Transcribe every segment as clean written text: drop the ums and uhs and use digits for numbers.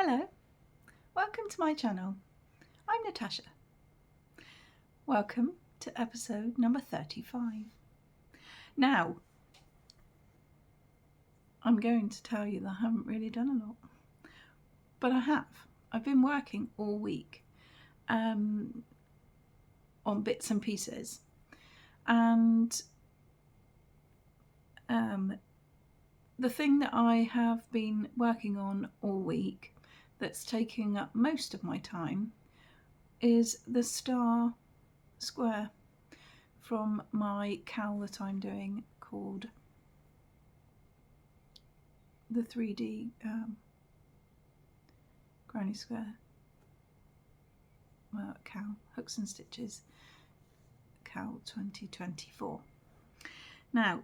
Hello, welcome to my channel. I'm Natasha. Welcome to episode number 35. Now, I'm going to tell you that I haven't really done a lot, but I have. I've been working all week on bits and pieces, and the thing that I have been working on all week that's taking up most of my time is the star square from my cowl that I'm doing called the 3D granny square cowl, hooks and stitches cowl 2024. Now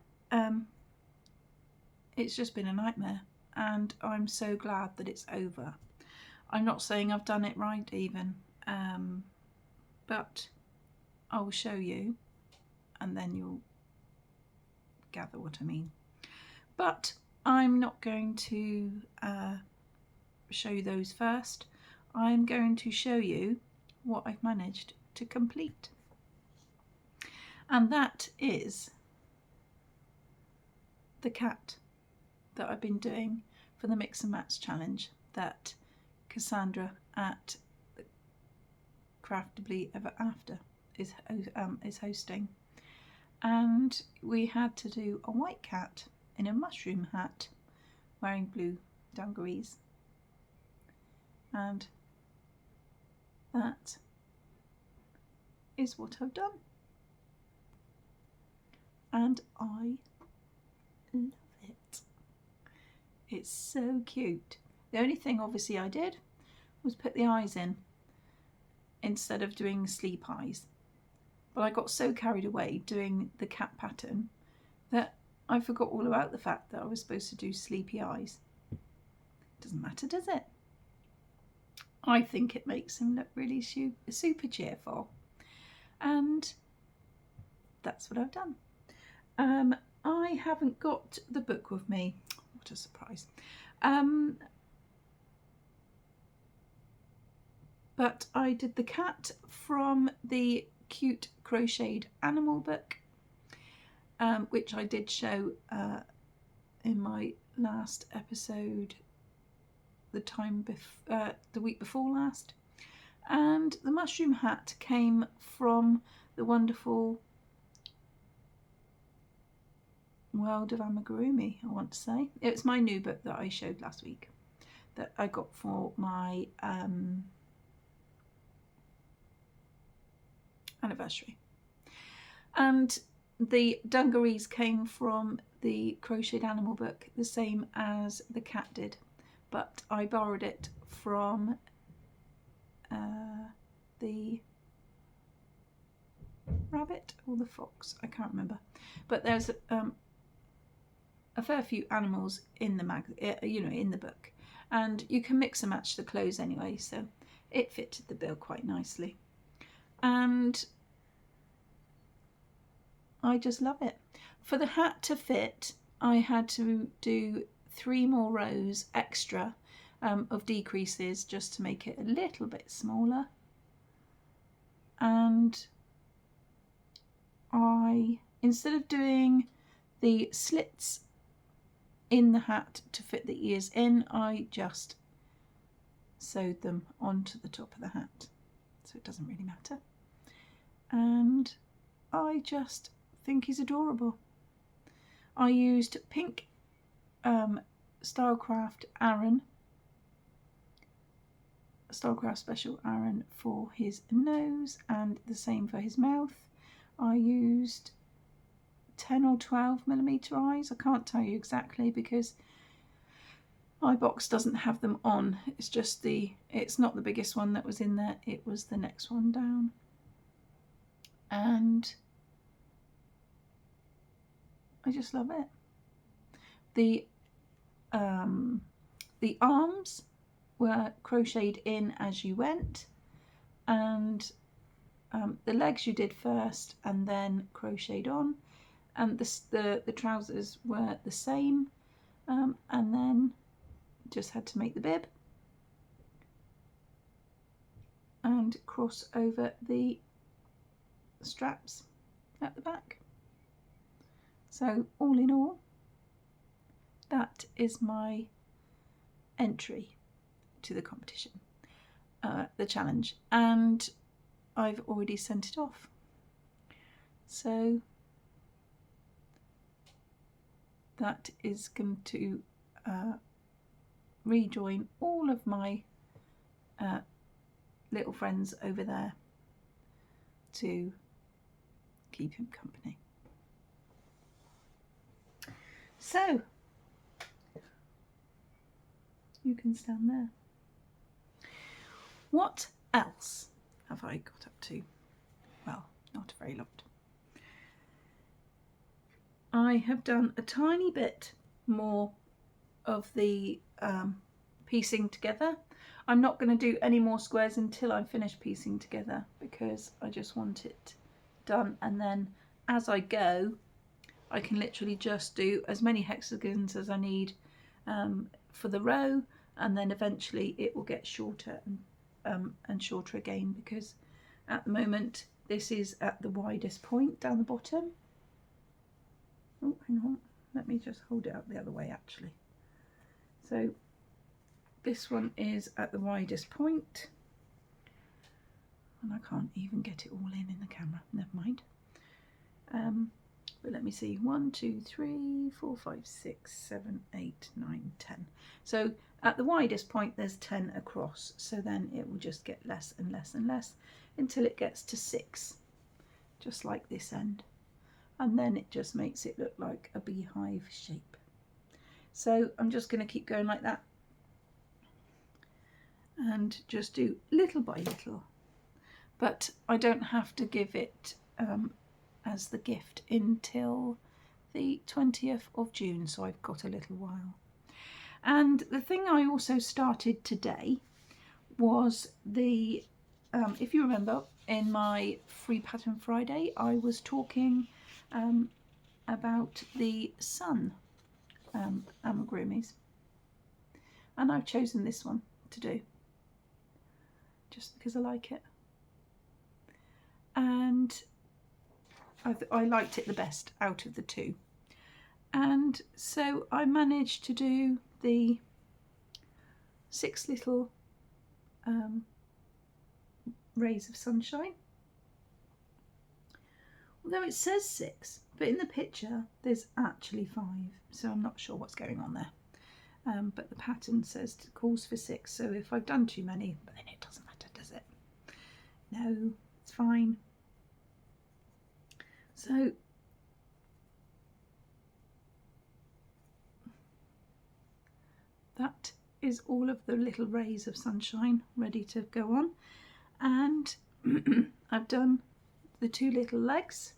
it's just been a nightmare, and I'm so glad that it's over. I'm not saying I've done it right even, but I will show you and then you'll gather what I mean. But I'm not going to show you those first. I'm going to show you what I've managed to complete, and that is the cat that I've been doing for the Mix and Match challenge that Cassandra at Craftably Ever After is hosting. And we had to do a white cat in a mushroom hat wearing blue dungarees, and that is what I've done, and I love it. It's so cute. The only thing obviously I did was put the eyes in instead of doing sleep eyes, but I got so carried away doing the cat pattern that I forgot all about the fact that I was supposed to do sleepy eyes. Doesn't matter, does it? I think it makes him look really super cheerful, and that's what I've done. I haven't got the book with me. What a surprise. But I did the cat from the cute crocheted animal book, which I did show in my last episode the week before last. And the mushroom hat came from the wonderful world of amigurumi, I want to say. It's my new book that I showed last week that I got for my anniversary. And the dungarees came from the crocheted animal book, the same as the cat did, but I borrowed it from the rabbit or the fox, I can't remember, but there's a fair few animals in the in the book, and you can mix and match the clothes anyway, so it fitted the bill quite nicely, and I just love it. For the hat to fit, I had to do 3 more rows extra of decreases just to make it a little bit smaller, and instead of doing the slits in the hat to fit the ears in, I just sewed them onto the top of the hat, so it doesn't really matter, and I just think he's adorable. I used pink Stylecraft Special Aran for his nose, and the same for his mouth. I used 10 or 12mm eyes. I can't tell you exactly because my box doesn't have them on. It's just it's not the biggest one that was in there, it was the next one down. And I just love it. The arms were crocheted in as you went, and the legs you did first and then crocheted on, and the trousers were the same, and then just had to make the bib, and cross over the straps at the back. So all in all, that is my entry to the competition, the challenge, and I've already sent it off. So that is going to rejoin all of my little friends over there to keep him company. So you can stand there. What else have I got up to? Well, not a very lot. I have done a tiny bit more of the piecing together. I'm not going to do any more squares until I finish piecing together, because I just want it done, and then as I go I can literally just do as many hexagons as I need for the row, and then eventually it will get shorter and shorter again, because at the moment this is at the widest point down the bottom. Oh, hang on, let me just hold it up the other way actually. So this one is at the widest point, and I can't even get it all in the camera, never mind. But let me see, 1, 2, 3, 4, 5, 6, 7, 8, 9, 10. So at the widest point there's 10 across, so then it will just get less and less and less until it gets to 6, just like this end, and then it just makes it look like a beehive shape. So I'm just going to keep going like that and just do little by little, but I don't have to give it as the gift until the 20th of June, so I've got a little while. And the thing I also started today was the if you remember in my Free Pattern Friday I was talking about the sun amigurumis, and I've chosen this one to do just because I like it, and I liked it the best out of the two. And so I managed to do the 6 little rays of sunshine, although it says 6, but in the picture there's actually 5, so I'm not sure what's going on there. But the pattern says it calls for 6, so if I've done too many, but then it doesn't matter, does it? No, it's fine. So that is all of the little rays of sunshine ready to go on, and I've done the 2 little legs,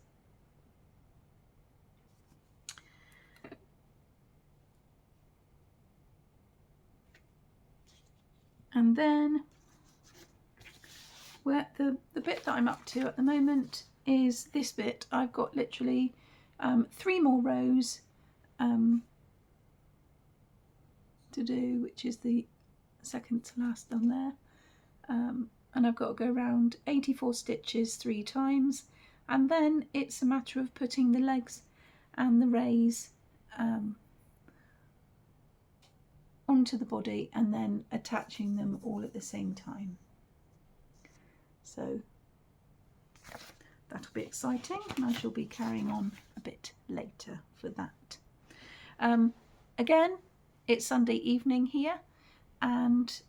and then where the bit that I'm up to at the moment is this bit. I've got literally 3 more rows to do, which is the second to last done there, and I've got to go around 84 stitches 3 times, and then it's a matter of putting the legs and the rays onto the body and then attaching them all at the same time. So that'll be exciting, and I shall be carrying on a bit later for that. Again, it's Sunday evening here and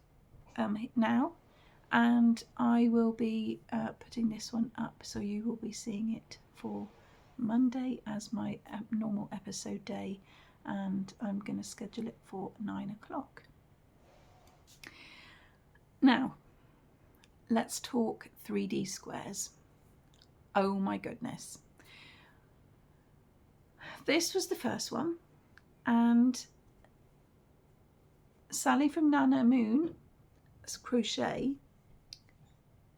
now, and I will be putting this one up, so you will be seeing it for Monday as my normal episode day, and I'm going to schedule it for 9 o'clock. Now let's talk 3D squares. Oh my goodness, this was the first one, and Sally from Nana Moon Crochet,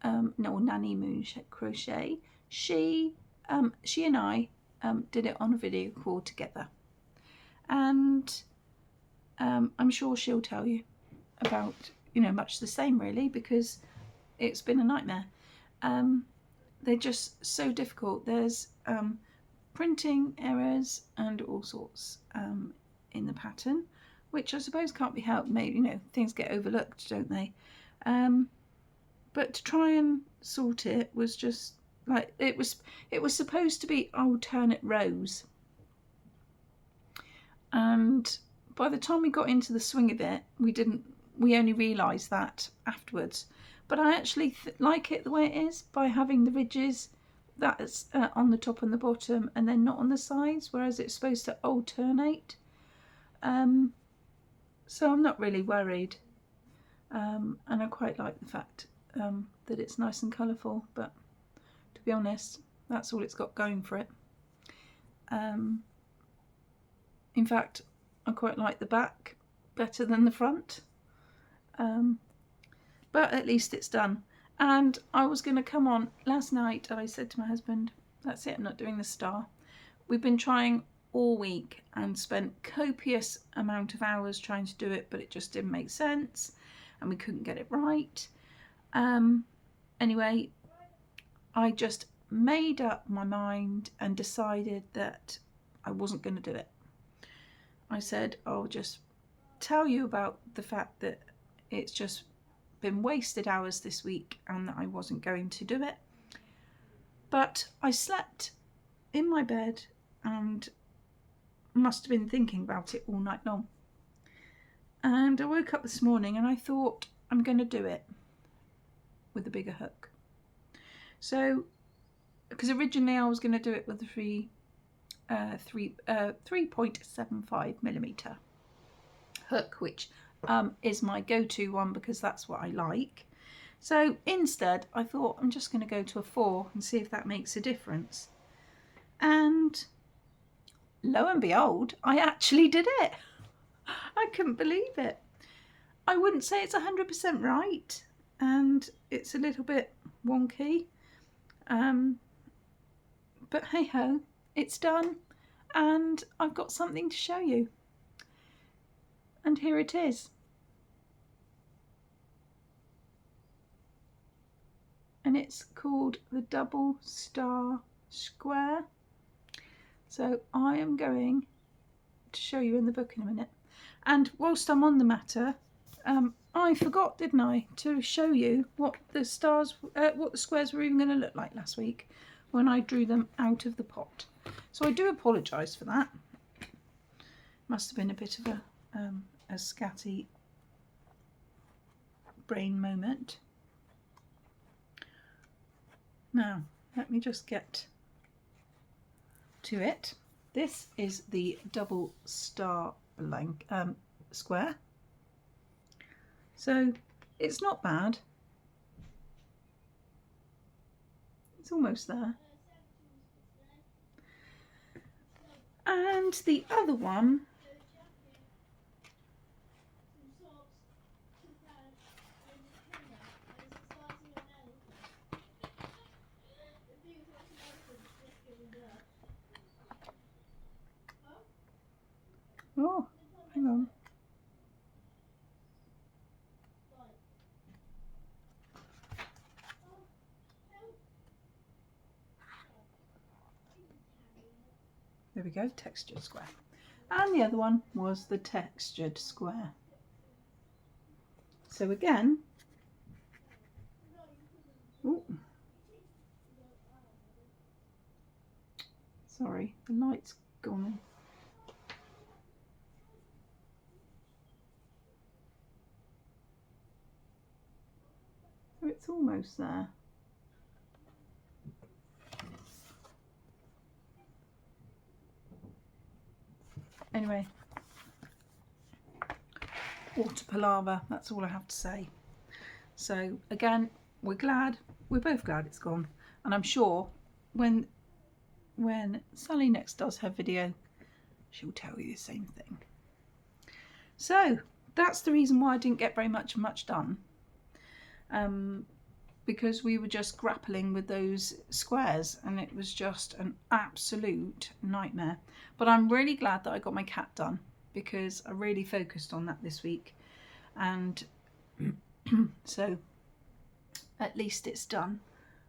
no, Nanny Moon Crochet, she and I did it on a video call together, and I'm sure she'll tell you about, much the same really, because it's been a nightmare. They're just so difficult. There's printing errors and all sorts in the pattern, which I suppose can't be helped. Maybe, you know, things get overlooked, don't they? But to try and sort it was just like it was supposed to be alternate rows, and by the time we got into the swing of it, we only realised that afterwards. But I actually like it the way it is, by having the ridges that's on the top and the bottom, and then not on the sides, whereas it's supposed to alternate. So I'm not really worried, and I quite like the fact that it's nice and colourful, but to be honest, that's all it's got going for it. In fact, I quite like the back better than the front, but at least it's done. And I was going to come on last night, and I said to my husband, that's it, I'm not doing the star. We've been trying all week and spent copious amount of hours trying to do it, but it just didn't make sense and we couldn't get it right. Anyway, I just made up my mind and decided that I wasn't going to do it. I said, I'll just tell you about the fact that it's just been wasted hours this week and that I wasn't going to do it. But I slept in my bed and must have been thinking about it all night long. And I woke up this morning and I thought, I'm going to do it with a bigger hook. So, because originally I was going to do it with a 3.75mm hook, which is my go-to one because that's what I like. So instead I thought I'm just going to go to a 4 and see if that makes a difference. And lo and behold, I actually did it. I couldn't believe it. I wouldn't say it's 100% right, and it's a little bit wonky, but hey ho, it's done, and I've got something to show you, and here it is. And it's called the Double Star Square. So I am going to show you in the book in a minute. And whilst I'm on the matter, I forgot, didn't I, to show you what the stars, what the squares were even going to look like last week when I drew them out of the pot. So I do apologise for that. Must have been a bit of a scatty brain moment. Now, let me just get to it. This is the Double Star blank square. So it's not bad. It's almost there. And the other one oh, hang on. There we go, textured square. And the other one was the textured square. So again, ooh, sorry, the light's gone. So it's almost there. Anyway, water palaver, that's all I have to say. So again, we're both glad it's gone, and I'm sure when Sally next does her video, she'll tell you the same thing. So that's the reason why I didn't get very much done, because we were just grappling with those squares and it was just an absolute nightmare. But I'm really glad that I got my cat done, because I really focused on that this week. And so at least it's done.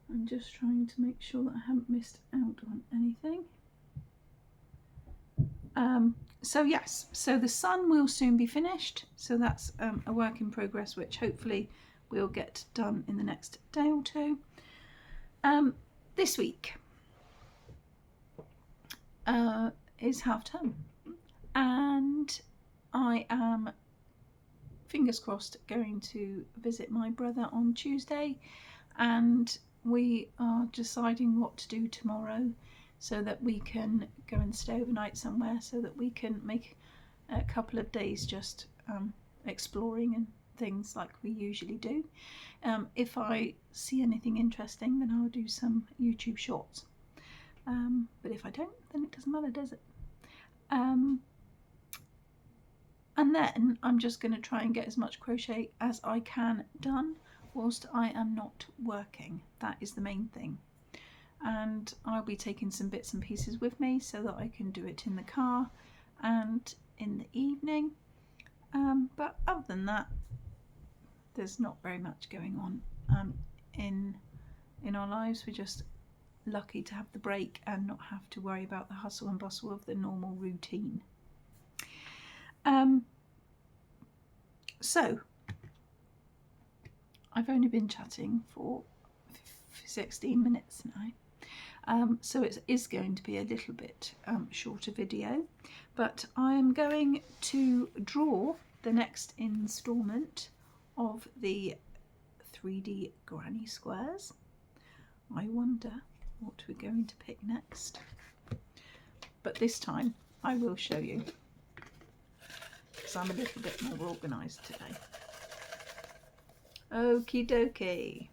I'm just trying to make sure that I haven't missed out on anything. So yes, so the sun will soon be finished, so that's a work in progress which hopefully we'll get done in the next day or two. This week is half term, and I am, fingers crossed, going to visit my brother on Tuesday, and we are deciding what to do tomorrow so that we can go and stay overnight somewhere, so that we can make a couple of days just exploring and things like we usually do. If I see anything interesting, then I'll do some YouTube shorts, but if I don't, then it doesn't matter, does it? And then I'm just going to try and get as much crochet as I can done whilst I am not working. That is the main thing. And I'll be taking some bits and pieces with me so that I can do it in the car and in the evening. But other than that, there's not very much going on in our lives. We're just lucky to have the break and not have to worry about the hustle and bustle of the normal routine. So I've only been chatting for 16 minutes now. So it is going to be a little bit shorter video, but I am going to draw the next instalment of the 3D granny squares. I wonder what we're going to pick next, but this time I will show you, because I'm a little bit more organised today. Okie dokie.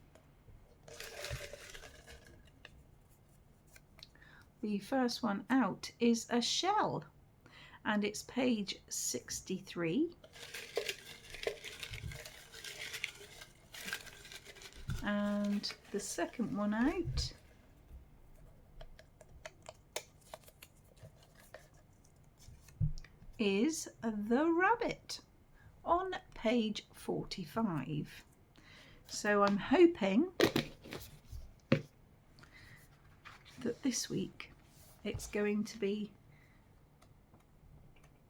The first one out is a shell, and it's page 63. And the second one out is the rabbit on page 45. So I'm hoping that this week it's going to be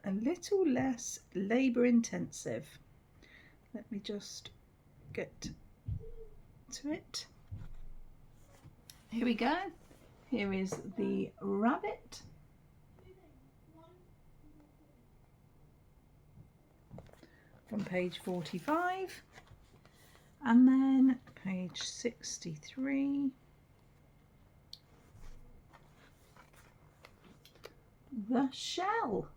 a little less labour intensive. Let me just get to it. Here we go. Here is the rabbit. From page 45. And then page 63. The shell.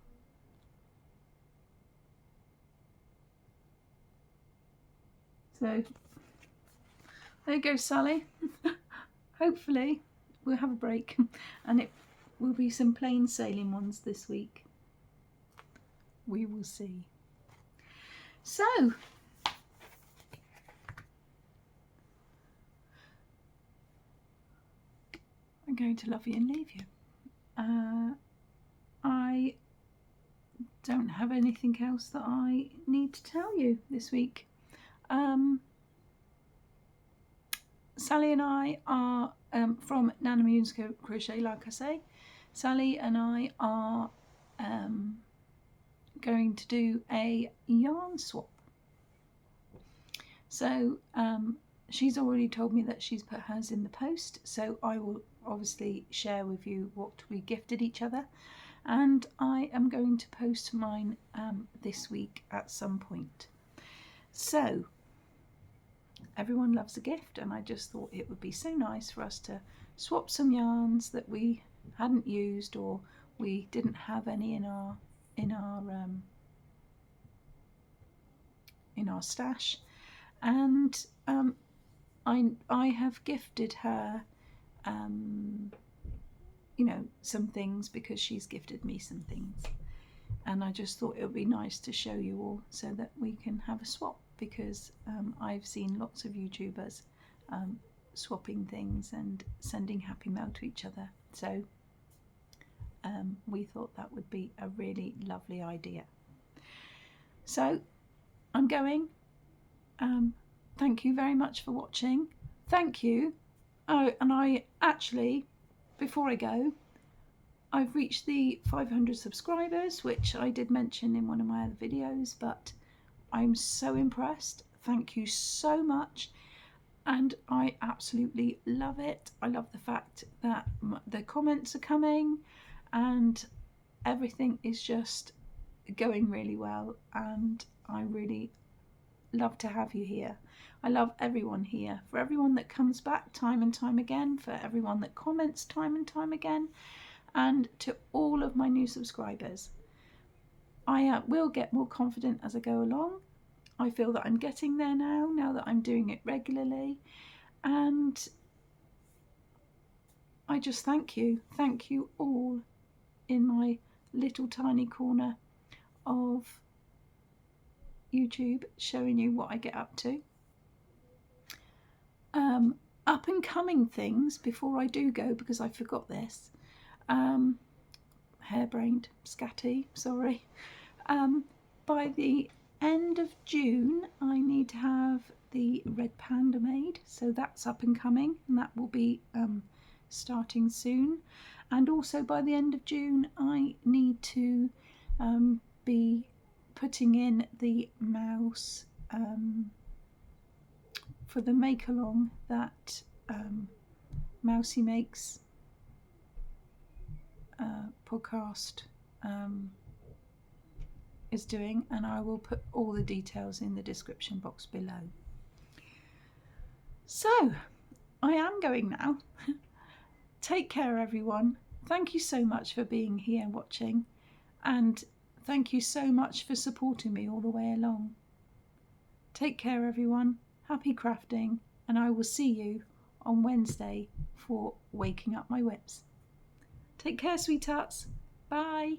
So there you go, Sally. Hopefully we'll have a break and it will be some plain sailing ones this week. We will see. So I'm going to love you and leave you. I don't have anything else that I need to tell you this week. Sally and I are from Nana Moon's Crochet, like I say. Sally and I are going to do a yarn swap. So she's already told me that she's put hers in the post, so I will obviously share with you what we gifted each other, and I am going to post mine this week at some point. So everyone loves a gift, and I just thought it would be so nice for us to swap some yarns that we hadn't used or we didn't have any in our stash. And I have gifted her some things because she's gifted me some things, and I just thought it would be nice to show you all so that we can have a swap, because I've seen lots of YouTubers swapping things and sending happy mail to each other, so we thought that would be a really lovely idea. So I'm going thank you very much for watching. Thank you. Oh, and I actually, before I go, I've reached the 500 subscribers, which I did mention in one of my other videos, but I'm so impressed. Thank you so much. And I absolutely love it. I love the fact that the comments are coming and everything is just going really well, and I really love to have you here. I love everyone here, for everyone that comes back time and time again, for everyone that comments time and time again, and to all of my new subscribers. I will get more confident as I go along. I feel that I'm getting there now that I'm doing it regularly, and I just thank you all in my little tiny corner of YouTube, showing you what I get up to. Up and coming things before I do go, because I forgot this. Harebrained, scatty, sorry. By the end of June, I need to have the red panda made, so that's up and coming, and that will be starting soon. And also by the end of June, I need to be putting in the mouse for the make along that Mousy Makes podcast is doing, and I will put all the details in the description box below. So I am going now. Take care, everyone. Thank you so much for being here and watching, and thank you so much for supporting me all the way along. Take care, everyone. Happy crafting, and I will see you on Wednesday for Waking Up My Whips. Take care, sweethearts. Bye.